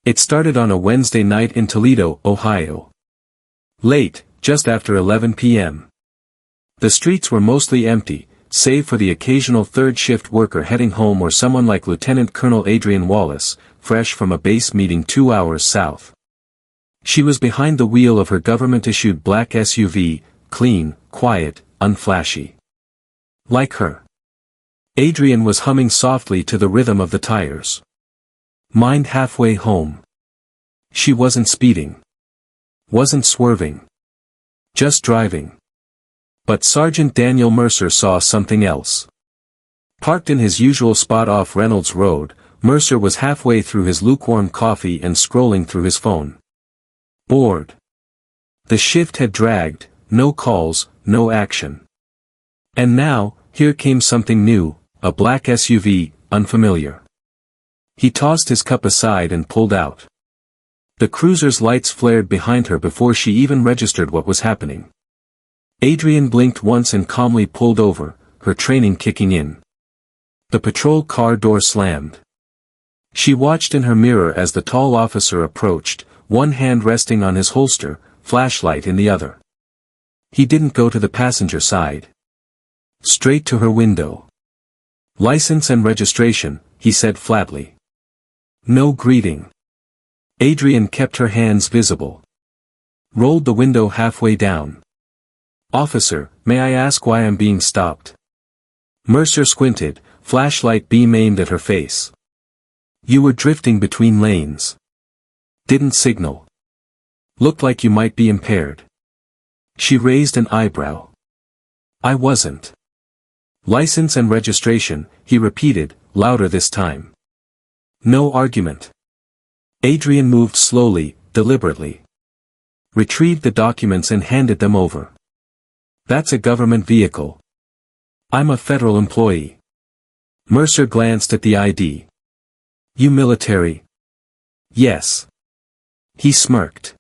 It started on a Wednesday night in Toledo, Ohio. Late, just after 11 p.m. The streets were mostly empty, save for the occasional third-shift worker heading home or someone like Lieutenant Colonel Adrienne Wallace, fresh from a base meeting 2 hours south. She was behind the wheel of her government-issued black SUV, clean, quiet, unflashy. Like her. Adrienne was humming softly to the rhythm of the tires. Mind halfway home. She wasn't speeding. Wasn't swerving. Just driving. But Sergeant Daniel Mercer saw something else. Parked in his usual spot off Reynolds Road, Mercer was halfway through his lukewarm coffee and scrolling through his phone. Bored. The shift had dragged, no calls, no action. And now, here came something new, a black SUV, unfamiliar. He tossed his cup aside and pulled out. The cruiser's lights flared behind her before she even registered what was happening. Adrienne blinked once and calmly pulled over, her training kicking in. The patrol car door slammed. She watched in her mirror as the tall officer approached, one hand resting on his holster, flashlight in the other. He didn't go to the passenger side. Straight to her window. License and registration, he said flatly. No greeting. Adrienne kept her hands visible. Rolled the window halfway down. Officer, may I ask why I'm being stopped? Mercer squinted, flashlight beam aimed at her face. You were drifting between lanes. Didn't signal. Looked like you might be impaired. She raised an eyebrow. I wasn't. License and registration, he repeated, louder this time. No argument. Adrienne moved slowly, deliberately. Retrieved the documents and handed them over. That's a government vehicle. I'm a federal employee. Mercer glanced at the ID. You military? Yes. He smirked.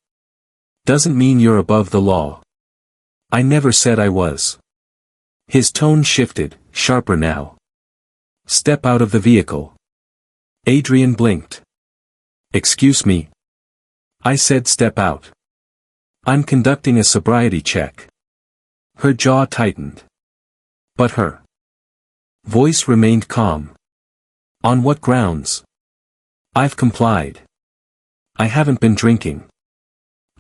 Doesn't mean you're above the law. I never said I was. His tone shifted, sharper now. Step out of the vehicle. Adrienne blinked. Excuse me. I said step out. I'm conducting a sobriety check. Her jaw tightened. But her voice remained calm. On what grounds? I've complied. I haven't been drinking.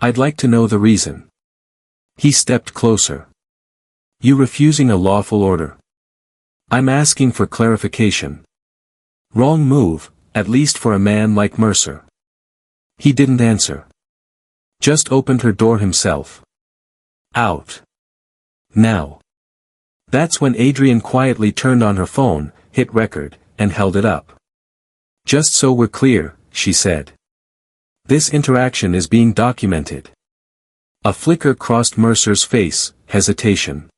I'd like to know the reason. He stepped closer. You refusing a lawful order. I'm asking for clarification. Wrong move, at least for a man like Mercer. He didn't answer. Just opened her door himself. Out. Now. That's when Adrienne quietly turned on her phone, hit record, and held it up. Just so we're clear, she said. This interaction is being documented. A flicker crossed Mercer's face, hesitation.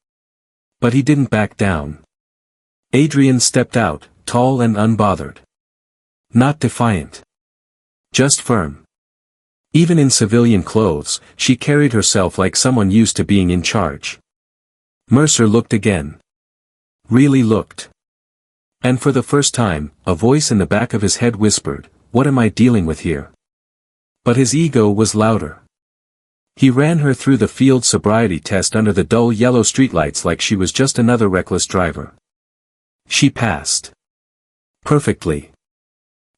But he didn't back down. Adrienne stepped out, tall and unbothered. Not defiant. Just firm. Even in civilian clothes, she carried herself like someone used to being in charge. Mercer looked again. Really looked. And for the first time, a voice in the back of his head whispered, "What am I dealing with here?" But his ego was louder. He ran her through the field sobriety test under the dull yellow streetlights like she was just another reckless driver. She passed. Perfectly.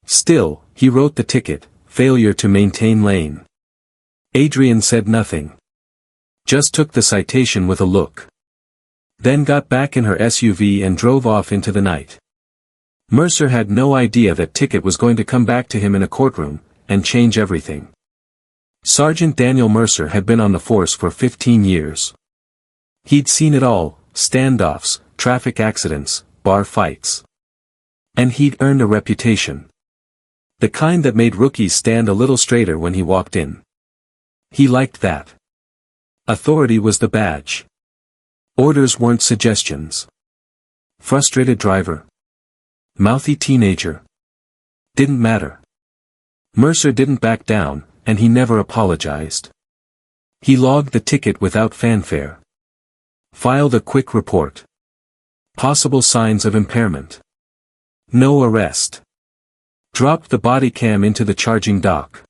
Still, he wrote the ticket, failure to maintain lane. Adrienne said nothing. Just took the citation with a look. Then got back in her SUV and drove off into the night. Mercer had no idea that ticket was going to come back to him in a courtroom, and change everything. Sergeant Daniel Mercer had been on the force for 15 years. He'd seen it all, standoffs, traffic accidents, bar fights. And he'd earned a reputation. The kind that made rookies stand a little straighter when he walked in. He liked that. Authority was the badge. Orders weren't suggestions. Frustrated driver. Mouthy teenager. Didn't matter. Mercer didn't back down, and he never apologized. He logged the ticket without fanfare. Filed a quick report. Possible signs of impairment. No arrest. Dropped the body cam into the charging dock.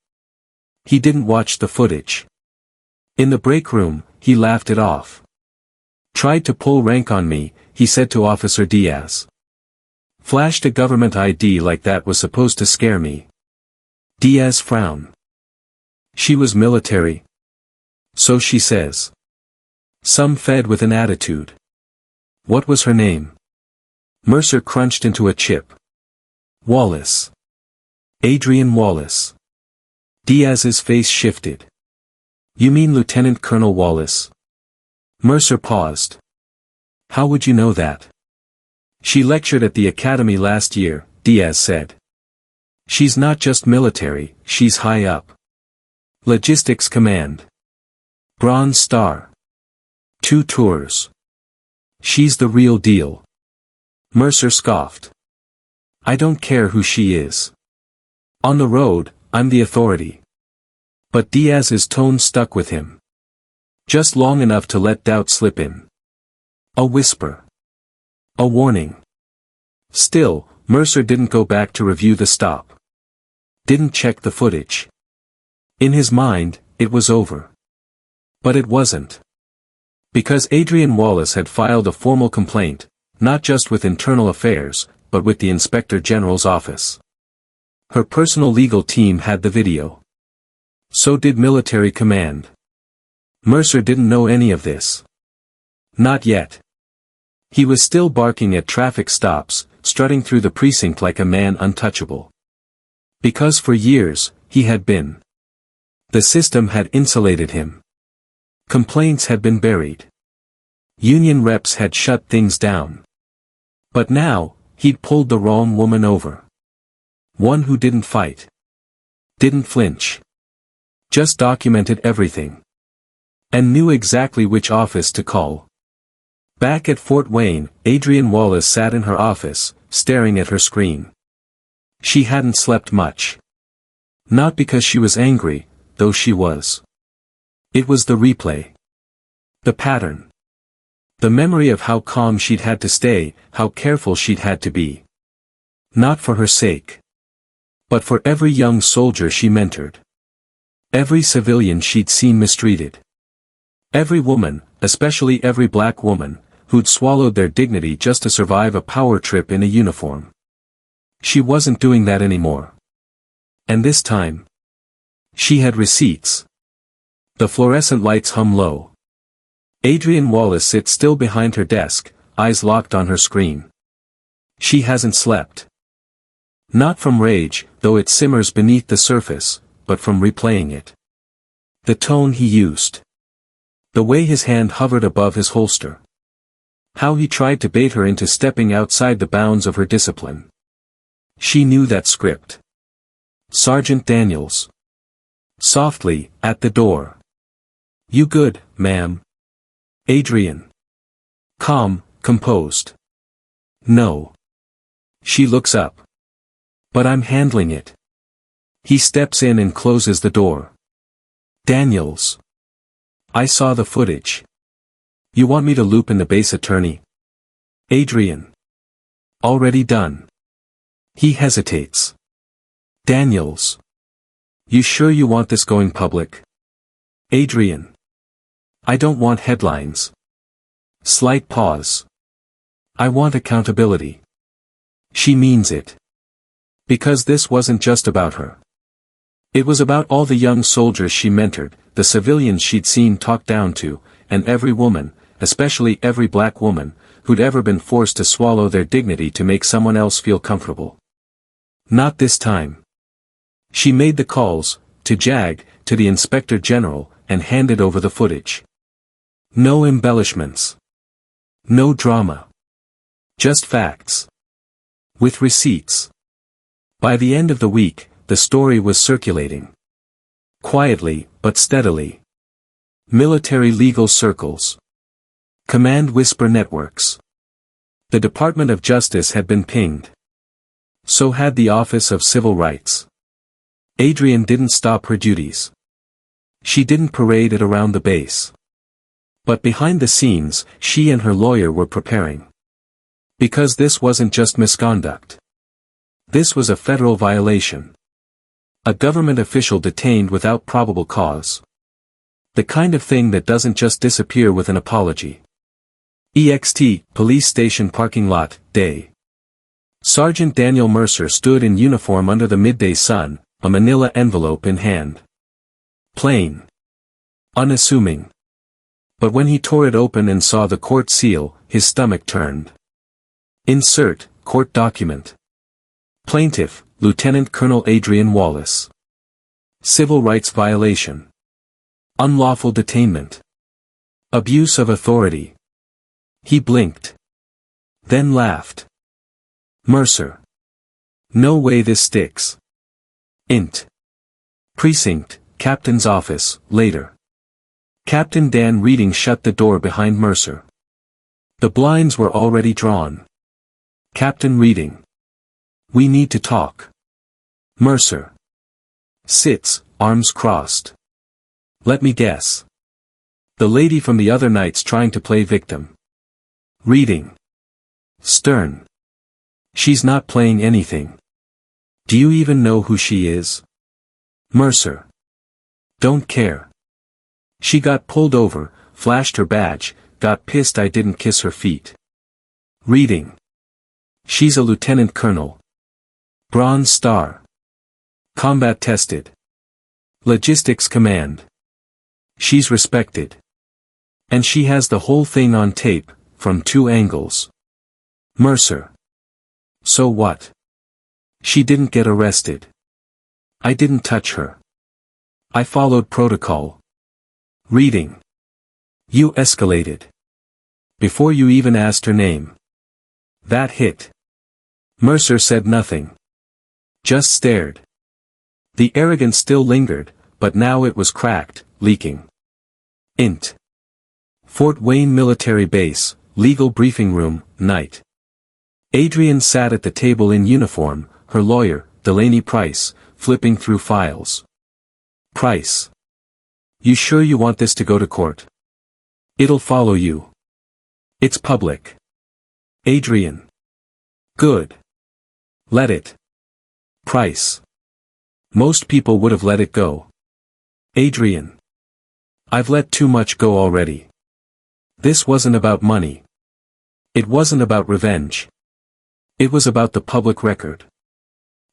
He didn't watch the footage. In the break room, he laughed it off. Tried to pull rank on me, he said to Officer Diaz. Flashed a government ID like that was supposed to scare me. Diaz frowned. She was military. So she says. Some fed with an attitude. What was her name? Mercer crunched into a chip. Wallace. Adrienne Wallace. Diaz's face shifted. You mean Lieutenant Colonel Wallace? Mercer paused. How would you know that? She lectured at the academy last year, Diaz said. She's not just military, she's high up. Logistics Command. Bronze Star. 2 tours. She's the real deal. Mercer scoffed. I don't care who she is. On the road, I'm the authority. But Diaz's tone stuck with him. Just long enough to let doubt slip in. A whisper. A warning. Still, Mercer didn't go back to review the stop. Didn't check the footage. In his mind, it was over. But it wasn't. Because Adrienne Wallace had filed a formal complaint, not just with Internal Affairs, but with the Inspector General's office. Her personal legal team had the video. So did Military Command. Mercer didn't know any of this. Not yet. He was still barking at traffic stops, strutting through the precinct like a man untouchable. Because for years, he had been. The system had insulated him. Complaints had been buried. Union reps had shut things down. But now, he'd pulled the wrong woman over. One who didn't fight. Didn't flinch. Just documented everything. And knew exactly which office to call. Back at Fort Wayne, Adrienne Wallace sat in her office, staring at her screen. She hadn't slept much. Not because she was angry, though she was. It was the replay. The pattern. The memory of how calm she'd had to stay, how careful she'd had to be. Not for her sake. But for every young soldier she mentored. Every civilian she'd seen mistreated. Every woman, especially every black woman, who'd swallowed their dignity just to survive a power trip in a uniform. She wasn't doing that anymore. And this time, she had receipts. The fluorescent lights hum low. Adrienne Wallace sits still behind her desk, eyes locked on her screen. She hasn't slept. Not from rage, though it simmers beneath the surface, but from replaying it. The tone he used. The way his hand hovered above his holster. How he tried to bait her into stepping outside the bounds of her discipline. She knew that script. Sergeant Daniels. Softly, at the door. You good, ma'am? Adrienne. Calm, composed. No. She looks up. But I'm handling it. He steps in and closes the door. Daniels. I saw the footage. You want me to loop in the base attorney? Adrienne. Already done. He hesitates. Daniels. You sure you want this going public? Adrienne. I don't want headlines. Slight pause. I want accountability. She means it. Because this wasn't just about her. It was about all the young soldiers she mentored, the civilians she'd seen talked down to, and every woman, especially every black woman, who'd ever been forced to swallow their dignity to make someone else feel comfortable. Not this time. She made the calls, to JAG, to the Inspector General, and handed over the footage. No embellishments. No drama. Just facts. With receipts. By the end of the week, the story was circulating. Quietly, but steadily. Military legal circles. Command whisper networks. The Department of Justice had been pinged. So had the Office of Civil Rights. Adrienne didn't stop her duties. She didn't parade it around the base. But behind the scenes, she and her lawyer were preparing. Because this wasn't just misconduct. This was a federal violation. A government official detained without probable cause. The kind of thing that doesn't just disappear with an apology. EXT, police station parking lot, day. Sergeant Daniel Mercer stood in uniform under the midday sun, a manila envelope in hand. Plain. Unassuming. But when he tore it open and saw the court seal, his stomach turned. Insert, court document. Plaintiff, Lieutenant Colonel Adrienne Wallace. Civil rights violation. Unlawful detainment. Abuse of authority. He blinked. Then laughed. Mercer. No way this sticks. Int. Precinct, Captain's office, later. Captain Dan Reading shut the door behind Mercer. The blinds were already drawn. Captain Reading. We need to talk. Mercer. Sits, arms crossed. Let me guess. The lady from the other night's trying to play victim. Reading. Stern. She's not playing anything. Do you even know who she is? Mercer. Don't care. She got pulled over, flashed her badge, got pissed I didn't kiss her feet. Reading. She's a lieutenant colonel. Bronze Star. Combat tested. Logistics command. She's respected. And she has the whole thing on tape, from 2 angles. Mercer. So what? She didn't get arrested. I didn't touch her. I followed protocol. Reading. You escalated. Before you even asked her name. That hit. Mercer said nothing. Just stared. The arrogance still lingered, but now it was cracked, leaking. Int. Fort Wayne Military Base, legal briefing room, night. Adrienne sat at the table in uniform, her lawyer, Delaney Price, flipping through files. Price. You sure you want this to go to court? It'll follow you. It's public. Adrienne. Good. Let it. Price. Most people would have let it go. Adrienne. I've let too much go already. This wasn't about money. It wasn't about revenge. It was about the public record.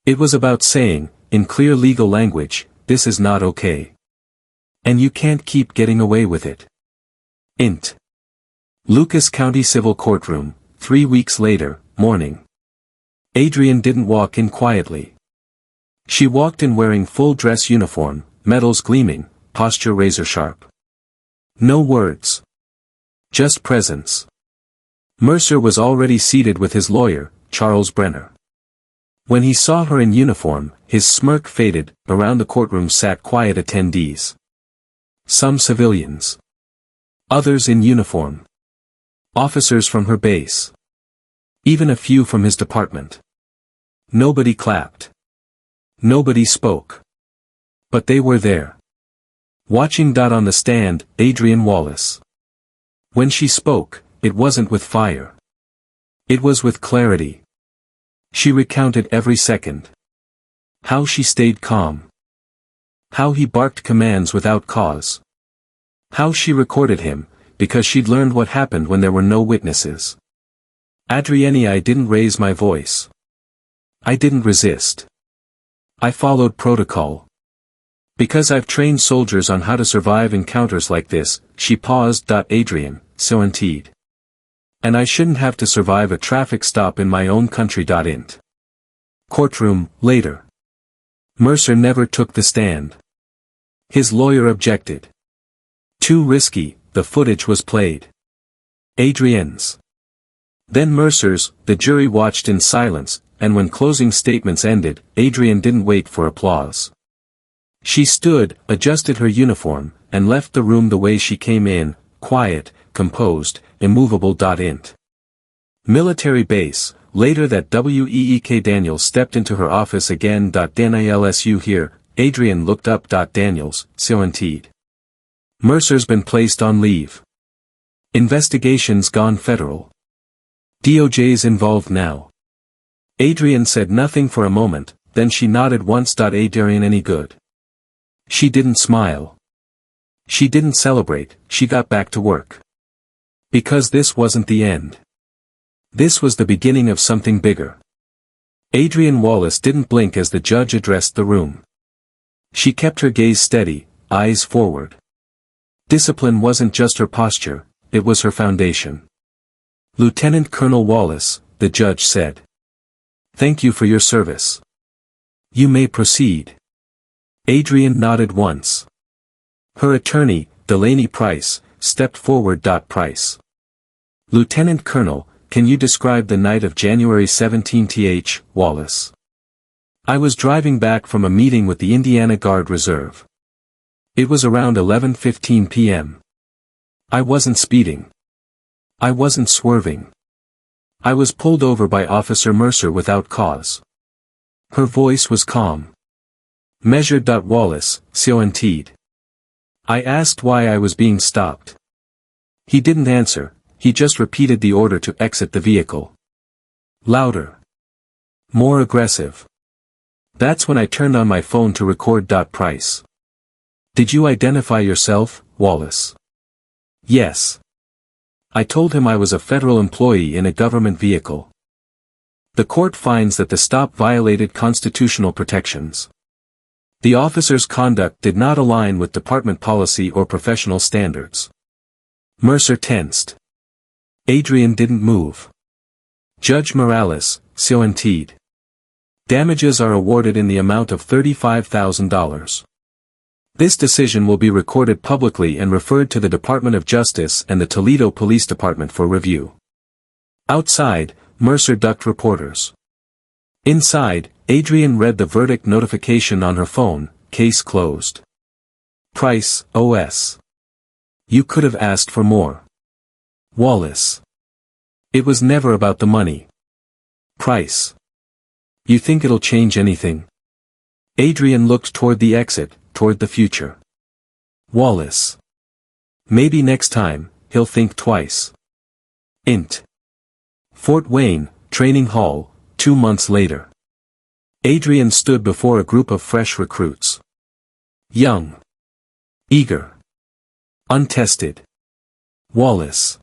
It was about saying, in clear legal language, this is not okay. And you can't keep getting away with it. Int. Lucas County Civil Courtroom, 3 weeks later, morning. Adrienne didn't walk in quietly. She walked in wearing full dress uniform, medals gleaming, posture razor sharp. No words. Just presence. Mercer was already seated with his lawyer, Charles Brenner. When he saw her in uniform, his smirk faded. Around the courtroom sat quiet attendees. Some civilians. Others in uniform. Officers from her base. Even a few from his department. Nobody clapped. Nobody spoke. But they were there. Watching. On the stand, Adrienne Wallace. When she spoke, it wasn't with fire. It was with clarity. She recounted every second. How she stayed calm. How he barked commands without cause. How she recorded him, because she'd learned what happened when there were no witnesses. Adrienne, I didn't raise my voice. I didn't resist. I followed protocol. Because I've trained soldiers on how to survive encounters like this, she paused. Adrienne, so indeed. And I shouldn't have to survive a traffic stop in my own country. Int. Courtroom, later. Mercer never took the stand. His lawyer objected. Too risky, the footage was played. Adrienne's. Then Mercer's. The jury watched in silence, and when closing statements ended, Adrienne didn't wait for applause. She stood, adjusted her uniform, and left the room the way she came in, quiet, composed, immovable. Int. Military base, later. That Week Daniels stepped into her office again. Daniels, you here? Adrienne looked up. Daniels, so indeed. Mercer's been placed on leave. Investigation's gone federal. DOJ's involved now. Adrienne said nothing for a moment, then she nodded once. Adrienne any good? She didn't smile. She didn't celebrate, she got back to work. Because this wasn't the end. This was the beginning of something bigger. Adrienne Wallace didn't blink as the judge addressed the room. She kept her gaze steady, eyes forward. Discipline wasn't just her posture, it was her foundation. Lieutenant Colonel Wallace, the judge said. Thank you for your service. You may proceed. Adrienne nodded once. Her attorney, Delaney Price, stepped forward. Price. Lieutenant Colonel, can you describe the night of January 17th, Wallace? I was driving back from a meeting with the Indiana Guard Reserve. It was around 11:15 p.m. I wasn't speeding. I wasn't swerving. I was pulled over by Officer Mercer without cause. Her voice was calm. Measured. Wallace, citation. I asked why I was being stopped. He didn't answer, he just repeated the order to exit the vehicle. Louder. More aggressive. That's when I turned on my phone to record. Price. Did you identify yourself, Wallace? Yes. I told him I was a federal employee in a government vehicle. The court finds that the stop violated constitutional protections. The officer's conduct did not align with department policy or professional standards. Mercer tensed. Adrienne didn't move. Judge Morales, citation. Damages are awarded in the amount of $35,000. This decision will be recorded publicly and referred to the Department of Justice and the Toledo Police Department for review. Outside, Mercer ducked reporters. Inside, Adrienne read the verdict notification on her phone, case closed. Price, OS. You could have asked for more. Wallace. It was never about the money. Price. You think it'll change anything? Adrienne looked toward the exit, toward the future. Wallace. Maybe next time, he'll think twice. Int. Fort Wayne, Training Hall, 2 months later. Adrienne stood before a group of fresh recruits. Young. Eager. Untested. Wallace.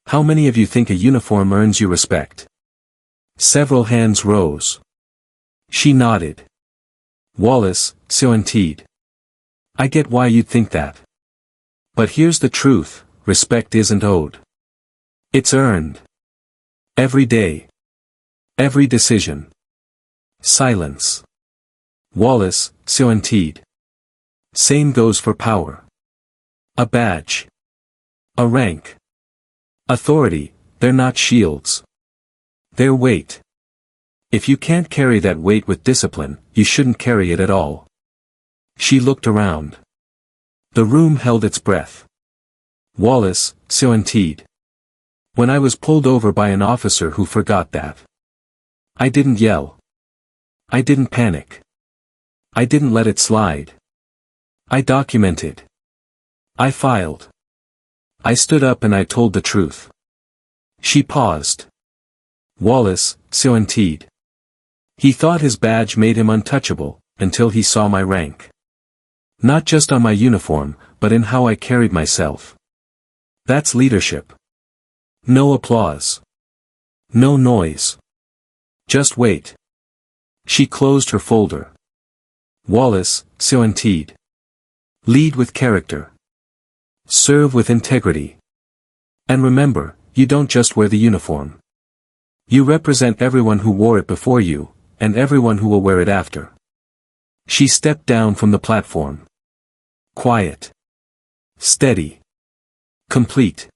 How many of you think a uniform earns you respect? Several hands rose. She nodded. Wallace, citation. I get why you'd think that. But here's the truth, respect isn't owed. It's earned. Every day. Every decision. Silence. Wallace, citation. Same goes for power. A badge. A rank. Authority, they're not shields. They're weight. If you can't carry that weight with discipline, you shouldn't carry it at all. She looked around. The room held its breath. Wallace, citation. When I was pulled over by an officer who forgot that. I didn't yell. I didn't panic. I didn't let it slide. I documented. I filed. I stood up and I told the truth. She paused. Wallace, citation. He thought his badge made him untouchable, until he saw my rank. Not just on my uniform, but in how I carried myself. That's leadership. No applause. No noise. Just wait. She closed her folder. Wallace, citation. Lead with character. Serve with integrity. And remember, you don't just wear the uniform. You represent everyone who wore it before you, and everyone who will wear it after. She stepped down from the platform. Quiet. Steady. Complete.